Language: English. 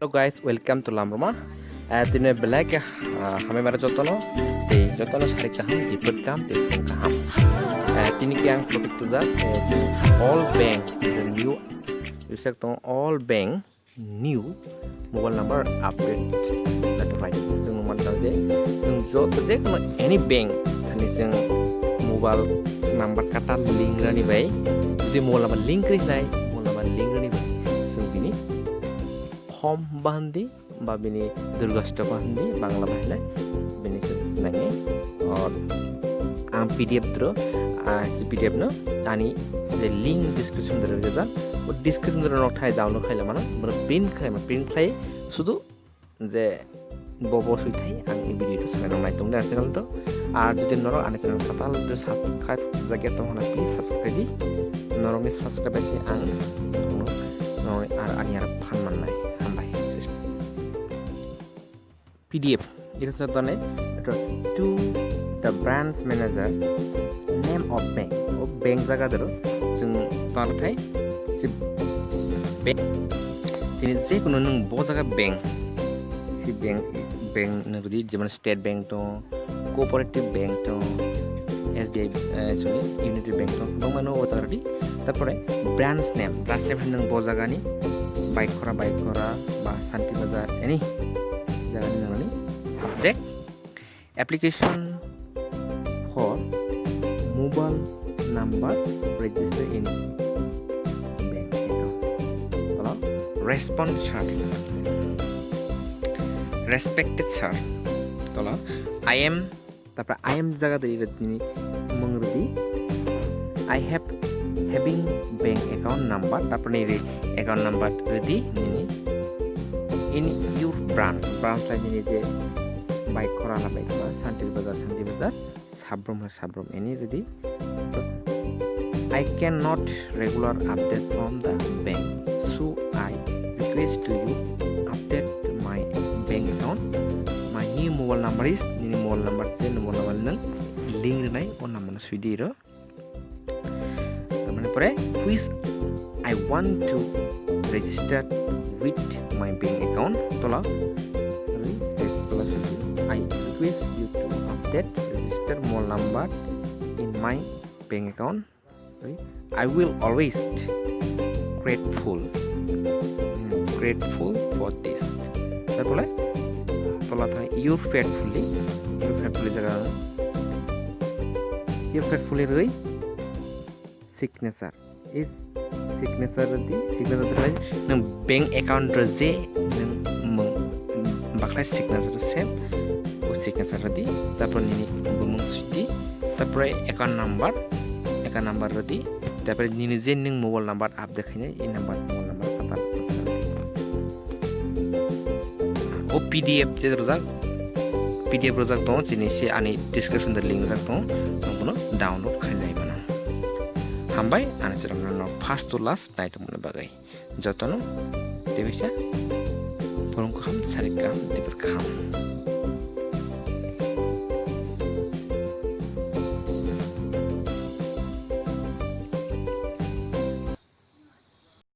Hello guys, welcome to Lamroma. Tine belai hame mara jotono sari kaham dipet kam tepung kaham. Tini yang topik tu all bank the new yusak tong all bank new mobile number update lati right. Jeng man tahu jeng joto kono any bank tani jeng mobile number kata link rani bai. Jadi mobile number link ri nai mobile number link rani bai. Jeng bini hom bahandi বা বিনি দুর্গাষ্ট bahandi Bangla বাহিলে বিনি nangi or ang pdf dro si pdf no ani je link description dro jaza o description dro nok thai download khaila mana print khai শুধু যে bobo sui thai ang i video to sala nai tung dar channel to আর যদি নর আনে channel Kwtal to subscribe jage to hona please subscribe di norong subscribe si ang no ar ani ar phan man nai PDF itu contohnya to the branch manager name of bank jaga dulu jeng partai si bank sini je kuno nung bo jaga bank si bank ngerti zaman state bank to cooperative bank to SBI sorry unity bank to mano o jaga di তারপরে branch name nung bo jaga ni bike kora ba santi bazar any subject application for mobile number register in bank account. Kalau response sir, respected sir. Kalau I am jaga dari ini mengerti. I have having bank account number. Tapi ini account number ready ini. In your branch lagi ni je baik kora santi bazar sabrum ini jadi I cannot regular update from the bank, so I request to you update my bank account. My new mobile number is ini mobile number nang link nai on number suidi ro tamane pore which I want to register with my bank account tola I request you to update register mobile number in my bank account. I will always grateful for this. Taরপরে tola thai you faithfully jaga you faithfully roi signature is signature lagi nang bank account je nang baklai signature same o signature radi তারপর nini bumung sudi তারপরে account number radi তারপরে nini je ning mobile number app dekhine এই number mobile number Kwtal o pdf rojak to chini se ani description der link rojak to nangbono download khailai bana hambai ani channel first to last naito mone bagai jotono tebisa forong kam sarikam